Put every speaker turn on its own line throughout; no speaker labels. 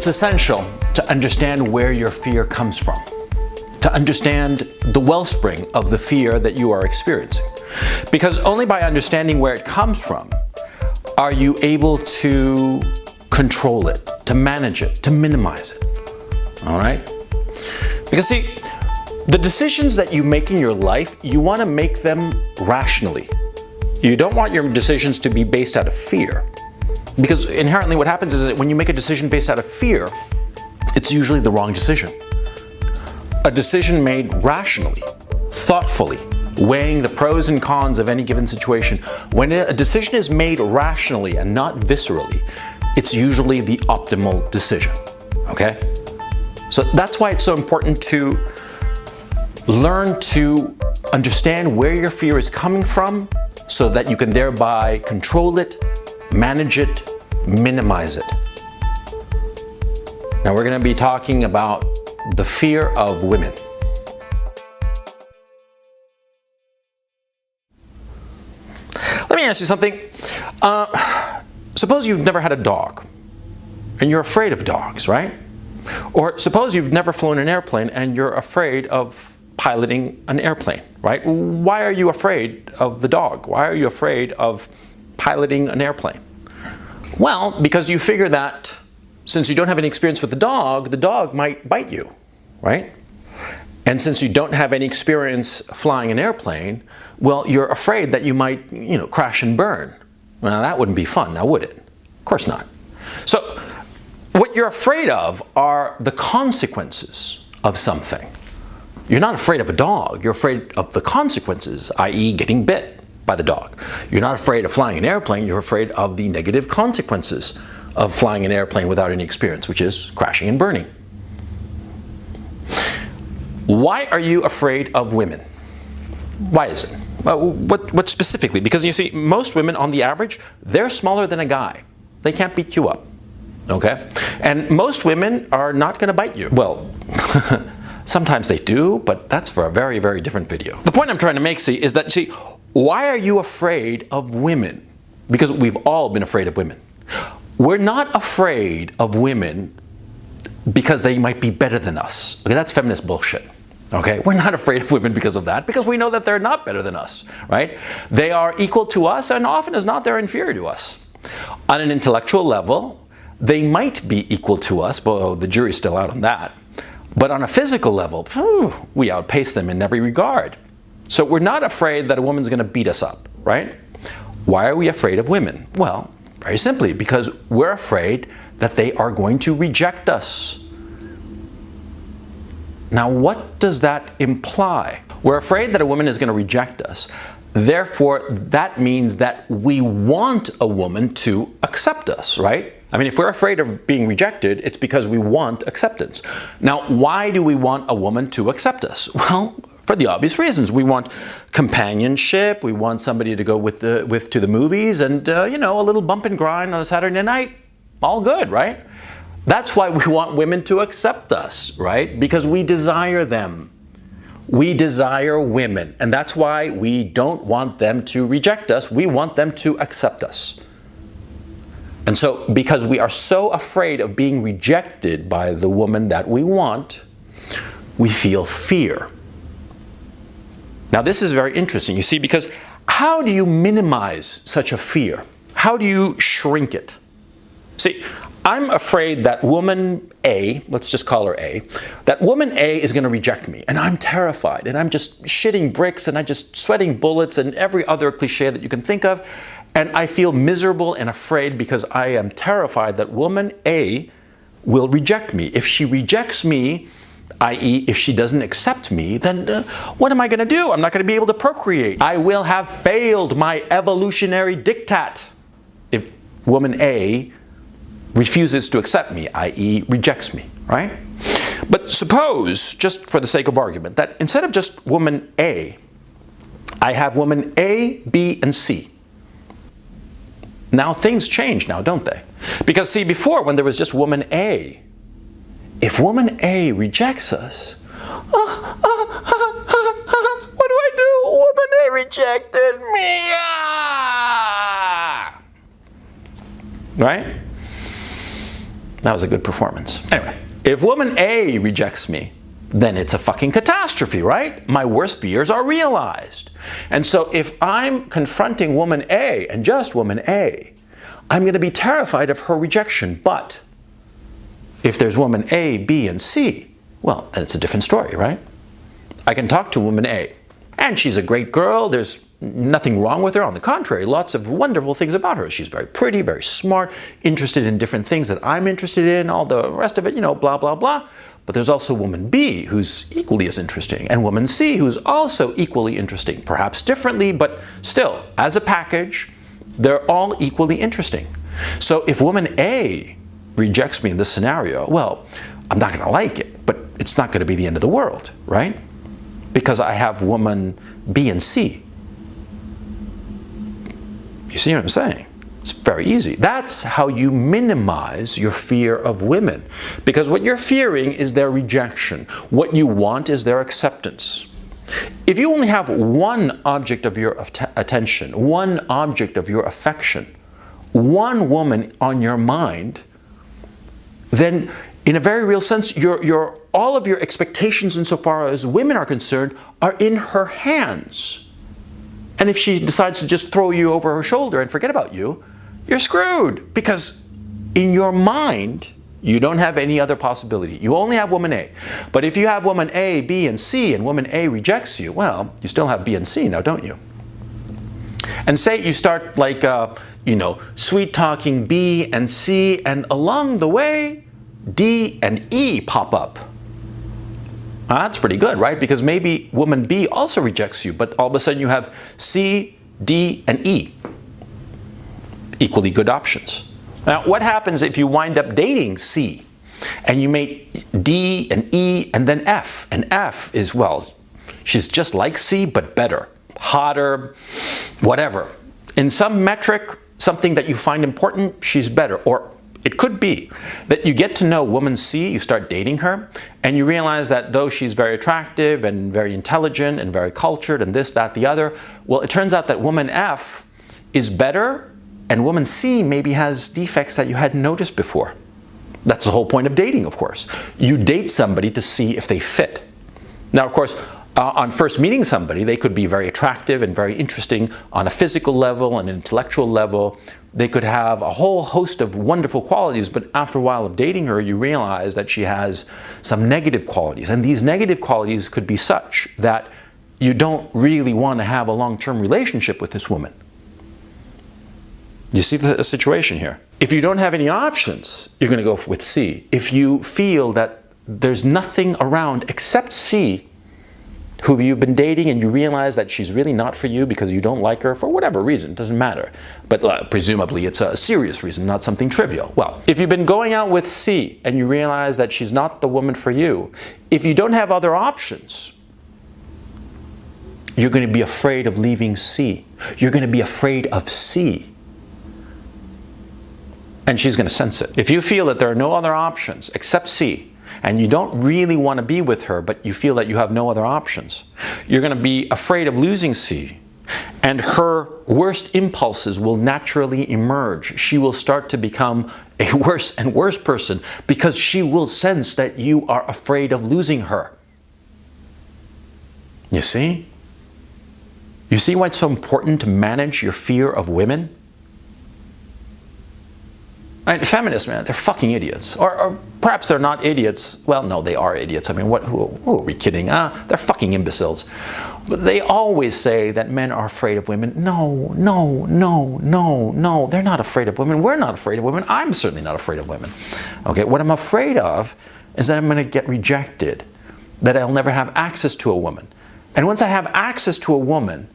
It's essential to understand where your fear comes from, to understand the wellspring of the fear that you are experiencing. Because only by understanding where it comes from are you able to control it, to manage it, to minimize it. All right? Because see, the decisions that you make in your life, you want to make them rationally. You don't want your decisions to be based out of fear. Because inherently what happens is that when you make a decision based out of fear, it's usually the wrong decision. A decision made rationally, thoughtfully, weighing the pros and cons of any given situation. When a decision is made rationally and not viscerally, it's usually the optimal decision, okay? So that's why it's so important to learn to understand where your fear is coming from so that you can thereby control it, manage it, minimize it. Now we're going to be talking about the fear of women. Let me ask you something. Suppose you've never had a dog and you're afraid of dogs, right? Or suppose you've never flown an airplane and you're afraid of piloting an airplane, right? Why are you afraid of the dog? Why are you afraid of piloting an airplane? Well, because you figure that since you don't have any experience with the dog might bite you, right? And since you don't have any experience flying an airplane, well, you're afraid that you might, crash and burn. Well, that wouldn't be fun, now would it? Of course not. So, what you're afraid of are the consequences of something. You're not afraid of a dog, you're afraid of the consequences, i.e. getting bit by the dog. You're not afraid of flying an airplane, you're afraid of the negative consequences of flying an airplane without any experience, which is crashing and burning. Why are you afraid of women? Why is it? What specifically? Because you see, most women on the average, they're smaller than a guy. They can't beat you up, okay? And most women are not going to bite you. Well, sometimes they do, but that's for a very, very different video. The point I'm trying to make, is that, why are you afraid of women? Because we've all been afraid of women. We're not afraid of women because they might be better than us. Okay, that's feminist bullshit. Okay, we're not afraid of women because of that, because we know that they're not better than us, right? They are equal to us, and often as not, they're inferior to us. On an intellectual level, they might be equal to us, but the jury's still out on that. But on a physical level, we outpace them in every regard. So we're not afraid that a woman's going to beat us up, right? Why are we afraid of women? Well, very simply, because we're afraid that they are going to reject us. Now, what does that imply? We're afraid that a woman is going to reject us. Therefore, that means that we want a woman to accept us, right? I mean, if we're afraid of being rejected, it's because we want acceptance. Now, why do we want a woman to accept us? Well, for the obvious reasons. We want companionship, we want somebody to go to the movies, and a little bump and grind on a Saturday night. All good, right? That's why we want women to accept us, right? Because we desire them. We desire women, and that's why we don't want them to reject us. We want them to accept us. And so, because we are so afraid of being rejected by the woman that we want, we feel fear. Now, this is very interesting, you see, because how do you minimize such a fear? How do you shrink it? See, I'm afraid that woman A, let's just call her A, that woman A is going to reject me, and I'm terrified, and I'm just shitting bricks, and I'm just sweating bullets, and every other cliche that you can think of, and I feel miserable and afraid because I am terrified that woman A will reject me. If she rejects me, i.e. if she doesn't accept me, then what am I going to do? I'm not going to be able to procreate. I will have failed my evolutionary diktat if woman A refuses to accept me, i.e. rejects me, right? But suppose, just for the sake of argument, that instead of just woman A, I have woman A, B, and C. Now things change now, don't they? Because see, before when there was just woman A, if woman A rejects us, what do I do? Woman A rejected me. Right? That was a good performance. Anyway, if woman A rejects me, then it's a fucking catastrophe, right? My worst fears are realized. And so if I'm confronting woman A and just woman A, I'm going to be terrified of her rejection. But if there's woman A, B, and C, well, then it's a different story, right? I can talk to woman A, and she's a great girl. There's nothing wrong with her. On the contrary, lots of wonderful things about her. She's very pretty, very smart, interested in different things that I'm interested in, all the rest of it, you know, blah, blah, blah. But there's also woman B, who's equally as interesting, and woman C, who's also equally interesting, perhaps differently, but still, as a package, they're all equally interesting. So if woman A rejects me in this scenario, well, I'm not going to like it, but it's not going to be the end of the world, right? Because I have woman B and C. You see what I'm saying? It's very easy. That's how you minimize your fear of women. Because what you're fearing is their rejection. What you want is their acceptance. If you only have one object of your attention, one object of your affection, one woman on your mind, then in a very real sense, all of your expectations insofar as women are concerned are in her hands. And if she decides to just throw you over her shoulder and forget about you, you're screwed. Because in your mind, you don't have any other possibility. You only have woman A. But if you have woman A, B, and C, and woman A rejects you, well, you still have B and C now, don't you? And say you start like, sweet talking B and C, and along the way, D and E pop up. That's pretty good, right? Because maybe woman B also rejects you, but all of a sudden you have C, D, and E. Equally good options. Now, what happens if you wind up dating C and you make D and E and then F? And F is, well, she's just like C, but better, hotter, whatever. In some metric, something that you find important, she's better. Or it could be that you get to know woman C, you start dating her, and you realize that though she's very attractive and very intelligent and very cultured and this, that, the other, well, it turns out that woman F is better, and woman C maybe has defects that you hadn't noticed before. That's the whole point of dating, of course. You date somebody to see if they fit. Now, of course, on first meeting somebody, they could be very attractive and very interesting on a physical level and an intellectual level. They could have a whole host of wonderful qualities, but after a while of dating her, you realize that she has some negative qualities. And these negative qualities could be such that you don't really want to have a long-term relationship with this woman. You see the situation here? If you don't have any options, you're going to go with C. If you feel that there's nothing around except C, who you've been dating, and you realize that she's really not for you because you don't like her for whatever reason, it doesn't matter. But presumably it's a serious reason, not something trivial. Well, if you've been going out with C and you realize that she's not the woman for you, if you don't have other options, you're going to be afraid of leaving C. You're going to be afraid of C. And she's going to sense it. If you feel that there are no other options except C, and you don't really want to be with her, but you feel that you have no other options, you're going to be afraid of losing C. And her worst impulses will naturally emerge. She will start to become a worse and worse person because she will sense that you are afraid of losing her. You see? You see why it's so important to manage your fear of women? Feminists, man, they're fucking idiots. Or perhaps they're not idiots. Well, no, they are idiots. I mean, who are we kidding? They're fucking imbeciles. But they always say that men are afraid of women. No, no, no, no, no. They're not afraid of women. We're not afraid of women. I'm certainly not afraid of women. Okay, what I'm afraid of is that I'm going to get rejected, that I'll never have access to a woman. And once I have access to a woman,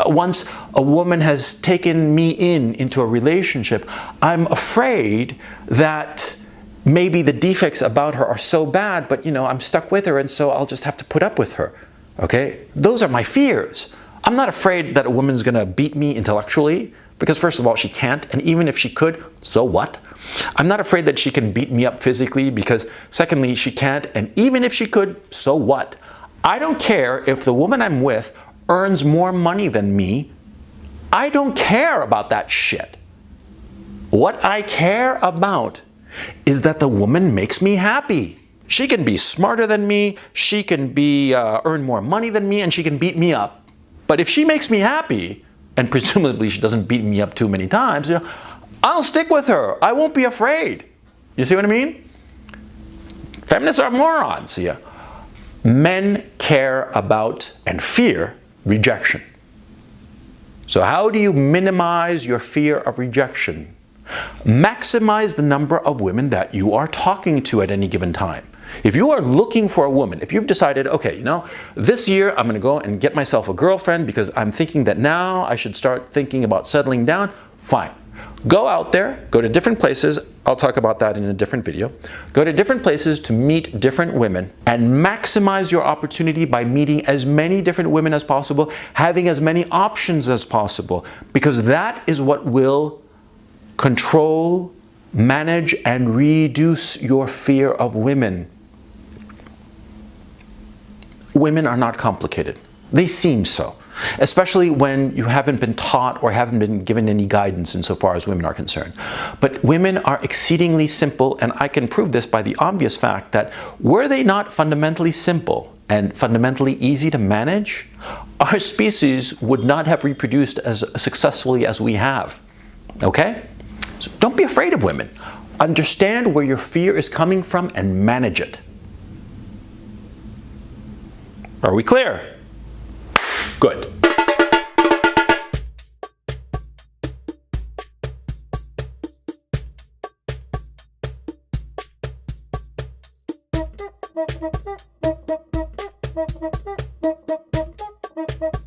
once a woman has taken me into a relationship, I'm afraid that maybe the defects about her are so bad, but I'm stuck with her, and so I'll just have to put up with her. Okay? Those are my fears. I'm not afraid that a woman's going to beat me intellectually, because first of all, she can't, and even if she could, so what? I'm not afraid that she can beat me up physically, because secondly, she can't, and even if she could, so what? I don't care if the woman I'm with earns more money than me. I don't care about that shit. What I care about is that the woman makes me happy. She can be smarter than me, she can be earn more money than me, and she can beat me up. But if she makes me happy, and presumably she doesn't beat me up too many times, I'll stick with her. I won't be afraid. You see what I mean? Feminists are morons here. Men care about and fear rejection. So how do you minimize your fear of rejection? Maximize the number of women that you are talking to at any given time. If you are looking for a woman, if you've decided, okay, this year I'm going to go and get myself a girlfriend because I'm thinking that now I should start thinking about settling down, fine. Go out there, go to different places. I'll talk about that in a different video. Go to different places to meet different women and maximize your opportunity by meeting as many different women as possible, having as many options as possible, because that is what will control, manage, and reduce your fear of women. Women are not complicated. They seem so, especially when you haven't been taught or haven't been given any guidance insofar as women are concerned. But women are exceedingly simple, and I can prove this by the obvious fact that were they not fundamentally simple and fundamentally easy to manage, our species would not have reproduced as successfully as we have. Okay? So don't be afraid of women. Understand where your fear is coming from and manage it. Are we clear? Good.
Thank you.